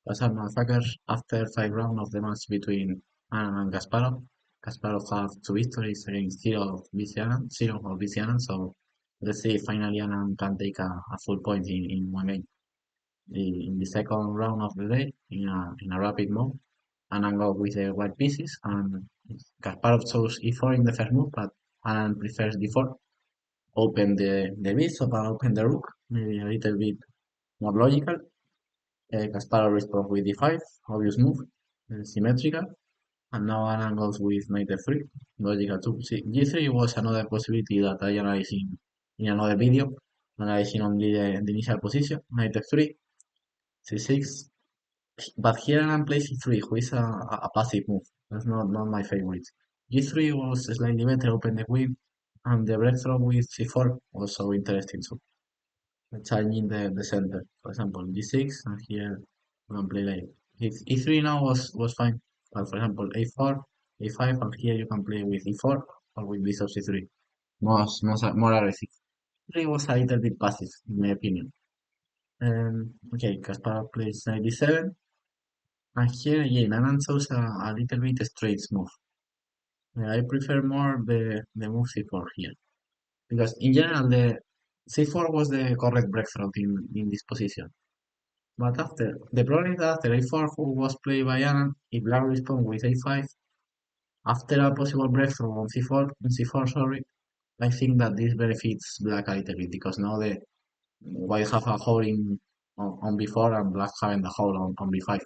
As a motherfucker, after 5 rounds of the match between Anand and Kasparov have 2 victories against zero of Vishy, so let's see if finally Anand can take a full point in one game. In the second round of the day, in a rapid mode, Anand go with the white pieces, and Kasparov chose e4 in the first move, but Anand prefers d4. Open the bishop and open the rook, maybe a little bit more logical. Kasparov responds with d5, obvious move, symmetrical. And now Anand goes with knight f3, logical too. See, g3 was another possibility that I analyzed in another video, analyzing only the initial position, knight f3, c6. But here Anand plays e3, who is a passive move. That's not my favorite. g3 was slightly better, open the queen, and the breakthrough with c4 was so interesting. So changing the center, for example, g6, and here we can play like e3 now was fine. But for example, a4, a5, and here you can play with e4 or with bishop c3. More aggressive. 3 was a little bit passive, in my opinion. Okay, Kasparov plays knight d7, and here again, Anand chose a little bit straight move. I prefer more the move c4 here, because in general the c4 was the correct breakthrough in this position. But the problem is that after a4 who was played by Anand, if black responds with a5, after a possible breakthrough on c4, sorry, I think that this benefits black a little bit, because now the white have a hole on b4 and black having the hole on b5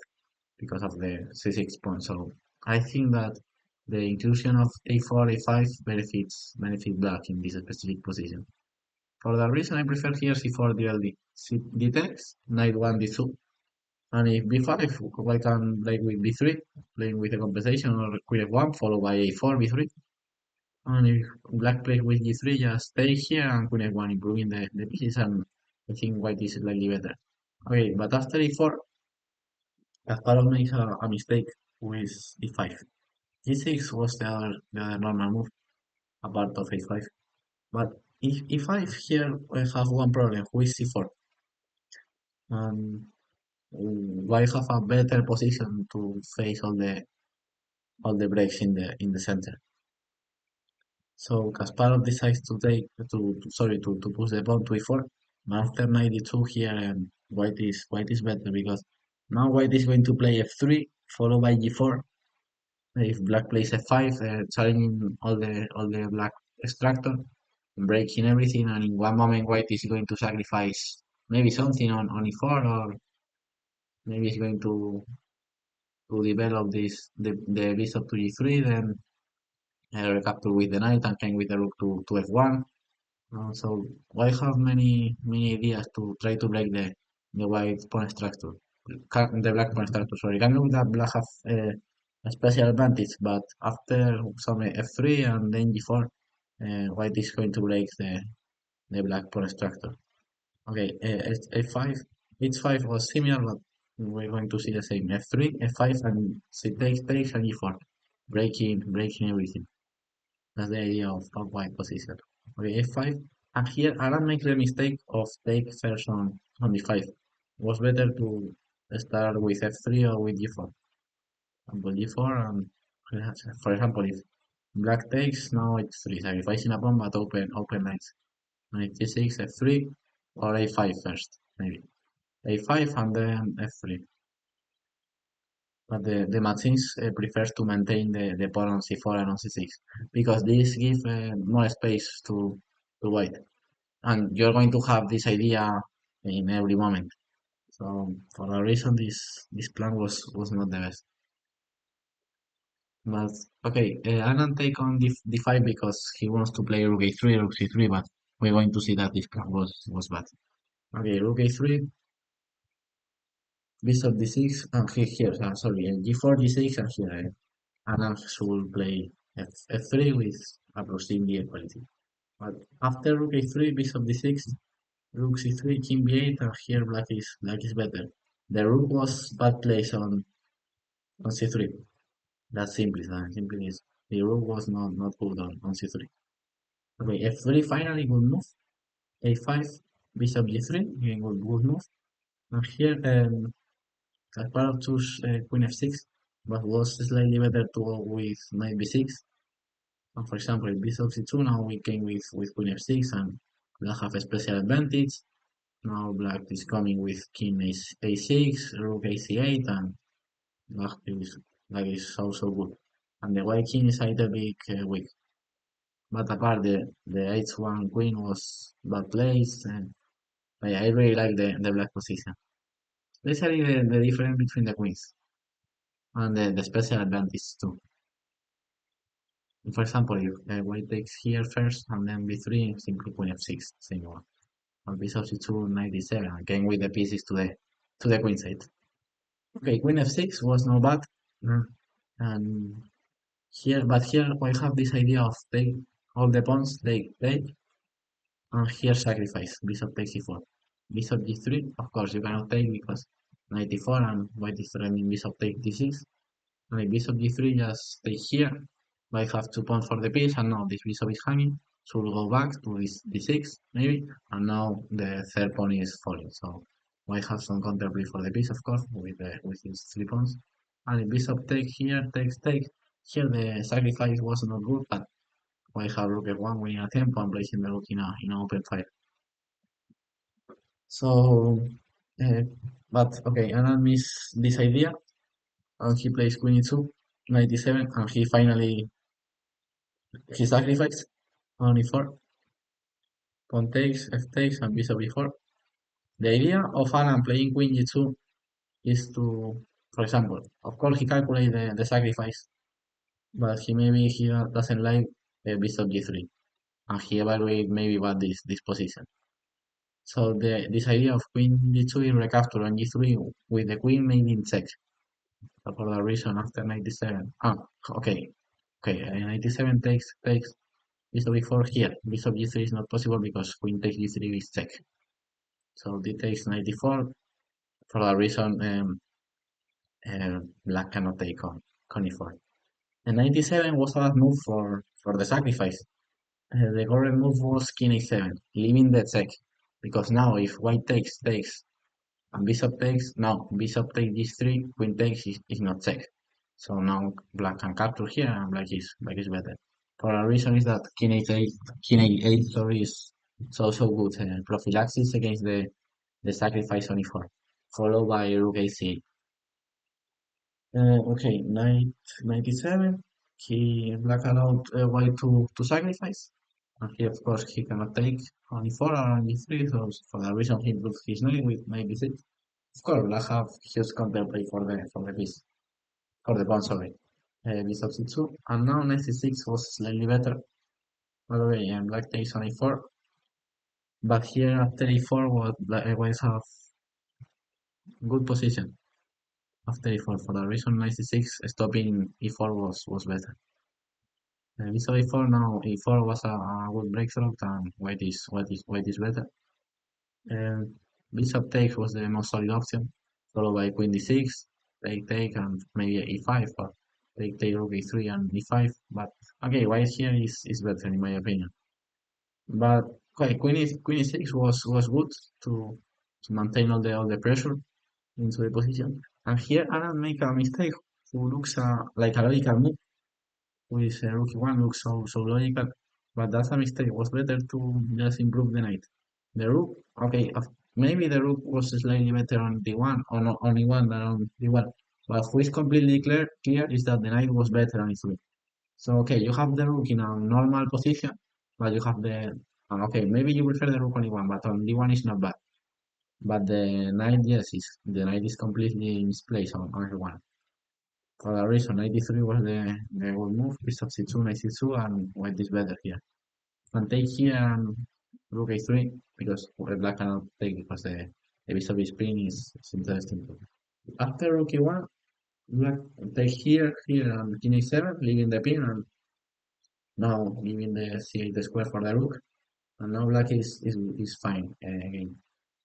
because of the c6 point. So I think that the inclusion of a4, a5 benefit black in this specific position. For that reason, I prefer here c4 DLD. d10, knight 1, d2. And if b5, white can play with b3, playing with a compensation, or queen f1, followed by a4, b3. And if black plays with g3, just stay here and queen f1, improving the pieces, and I think white is slightly better. Okay, but after e4, Kasparov makes a mistake with e5. g6 was the other normal move, apart of a5. But if e5 here, I have one problem with c4. Um, White have a better position to face all the breaks in the center. So Kasparov decides to push the pawn to e4. After 92 here, and white is better, because now white is going to play f3 followed by g4. If black plays f5, challenging all the black extractor, breaking everything, and in one moment white is going to sacrifice maybe something on e4, or maybe he's going to develop the bishop to g3, then recapture with the knight and king with the rook to f1. So white have many ideas to try to break the white pawn structure, the black pawn structure. Sorry, can look that black have a special advantage, but after some f3 and then g4, white is going to break the black pawn structure. Okay, f5, h5 was similar, but we're going to see the same. f3, f5, and c takes and e4, breaking everything. That's the idea of white position. Okay, f5, and here Alan makes the mistake of take first on d5. It was better to start with f3 or with g4. Example g4, and for example, if black takes, now it's 3, sacrificing a pawn, but open knights. And if g6, f3, or a5 first, maybe. a5 and then f3. But the machines prefers to maintain the pawn on c4 and on c6, because this gives more space to white. And you're going to have this idea in every moment. So for that reason, this plan was not the best. But okay, Anand take on d5 because he wants to play rook a3, rook c3, but we're going to see that this plan was bad. Okay, rook a3, bishop d6, and here, sorry, g4, g6, and here Anand should play f3 with approximately equality. But after rook a3, bishop d6, rook c3, king b8, and here black is better. The rook was bad place on c3. That's simply is the rook was not good on c3. Okay, f3 finally good move. a5, bishop g3, again good move. And here Kasparov chose queen f6, but was slightly better to go with knight b6. And for example, if bishop c2, now we came with queen f6, and black have a special advantage. Now black is coming with king a6, rook ac8, and black is also good. And the white king is a little bit weak. But apart, the h1 queen was bad placed, and I really like the black position. Especially the difference between the queens, and the special advantage too. For example, if white takes here first, and then b3, simply queen f6, same one. Or bishop c2, knight d7, again with the pieces to the queen side. Okay, queen f6 was not bad. And here, but here we have this idea of take all the pawns, take, and here sacrifice, bishop takes e4. Bishop g3, of course you cannot take because knight e4 and white is threatening bishop take d6. And if bishop g3 just stay here, I have 2 pawns for the piece, and now this bishop is hanging, so we'll go back to this d6 maybe, and now the third pawn is falling. So I have some counterplay for the piece, of course, with these 3 pawns. And if bishop take here, take, here the sacrifice was not good, but I have rook f1 winning a tempo and placing the rook in an open file. So, uh, but okay, Anna missed this idea, and he plays queen e2, 97, and he sacrificed on e4, pawn takes, f takes, and bishop e4. The idea of Alan playing queen g2 is to, for example, of course he calculates the sacrifice, but he doesn't like bishop g3, and he evaluate maybe what this position. So this idea of queen g2 is recapture on g3 with the queen maybe in check. So for that reason, after 97, okay, 97 takes bishop e4 here. Bishop g3 is not possible because queen takes g3 is check. So d takes 94. For that reason, black cannot take on e4. And 97 was a bad move for the sacrifice. The correct move was king a7, leaving the check. Because now if white takes, and bishop takes, now bishop takes g3, queen takes is not check. So now black can capture here, and black is better. For a reason is that king a8, sorry, is also good prophylaxis against the sacrifice on e4, followed by rook a8. Okay, knight 97. Black allowed white to sacrifice. And he, of course, he cannot take on e4 or on e3, so for that reason he improved his knight with knight b6. Of course, black have huge counterplay for the piece, for the pawn, sorry. Bishop c2, and now knight c6 was slightly better. By the way, black takes on e4, but here after e4, white have good position after e4. For that reason, knight c6 stopping e4 was better. Bishop e4, now e4 was a good breakthrough, and white is better. Bishop takes was the most solid option, followed by queen d6, take, and maybe e5, but take rook e3 and e5. But okay, white here is better in my opinion. But okay, queen e6 was good to maintain all the pressure into the position. And here Alan make a mistake who looks like a logical move with rook e1 looks so logical, but that's a mistake. It was better to just improve the knight. The rook, okay, maybe the rook was slightly better on d1, on e1 than on d1, but what is completely clear is that the knight was better on e3. So okay, you have the rook in a normal position, but you have okay, maybe you prefer the rook on e1, but on d1 is not bad. But the knight, yes, the knight is completely misplaced on e1. For that reason, 93 was the good move, bishop c2, knight c2, and white is better here. And take here and rook a3, because black cannot take because the bishop is pin is interesting. After rook e1, black take here, and king a7, leaving the pin, and now giving the c8 square for the rook. And now black is fine again.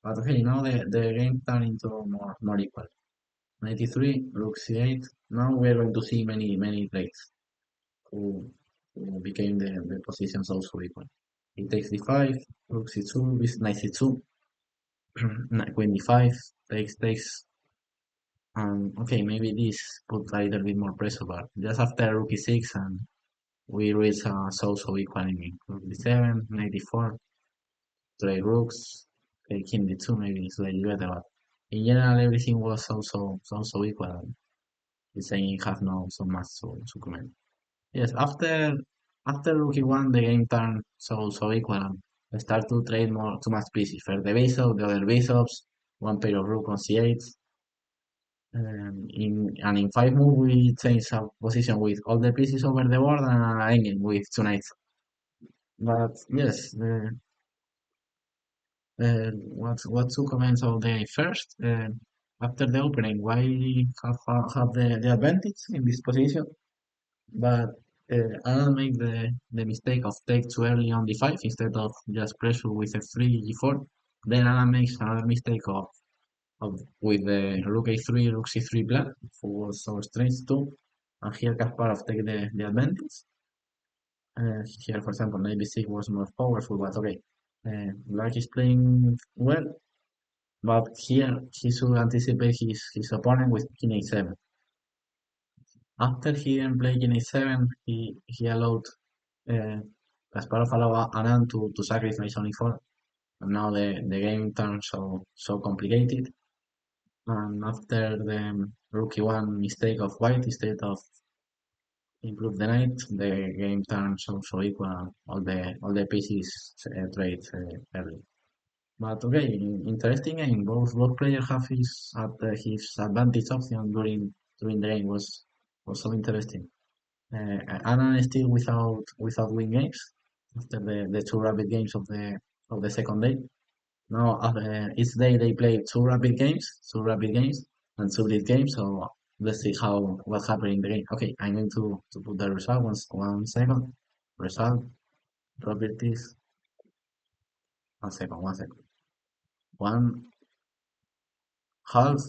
But okay, now the game turned into more equal. 93, rook c8. Now we're going to see many plays who became the positions also equal. He takes d5, rook c2, knight c2, queen d5, takes, Okay, maybe this put a little bit more pressure, but just after Rookie 6 and we reached so equal in Rookie 7, 94, trade rooks, King D2 maybe slightly better, but in general everything was so equal. The saying have no so much to comment. Yes, after Rookie 1 the game turned so equal. I start to trade more too much pieces. First the bishop, the other bishops, one pair of rook on C8. In 5 move we change our position with all the pieces over the board and an endgame with two knights. But yes, what two comments of the first after the opening? Why have the advantage in this position? But I'll make the mistake of take too early on d5 instead of just pressure with f3 g4. Then Alan makes another mistake of with the rook a3, rook c3 black, who was so strange too. And here Kasparov take the advantage. Here, for example, knight b6 was more powerful, but okay. Black is playing well, but here he should anticipate his opponent with king a7. After he didn't play king a7, he allowed uh, Kasparov allowed Anand to sacrifice only 4. And now the game turns so complicated. And after the rookie one mistake of white, instead of improve the knight, the game turns so equal. All the pieces trade early. But okay, interesting game. Both players have his advantage option during the game was so interesting. Anna is still without win games after the two rapid games of the second day. Now each day they play two rapid games and two lead games. So let's see what happened in the game. Okay, I'm going to put the result. One second. Result properties. 1 second. 1 second. One half.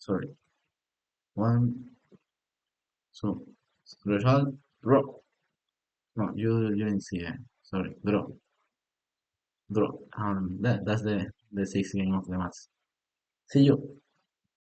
Sorry. One two. Result draw. No, you didn't see it. Sorry, draw. That's the sixth game of the match. See you.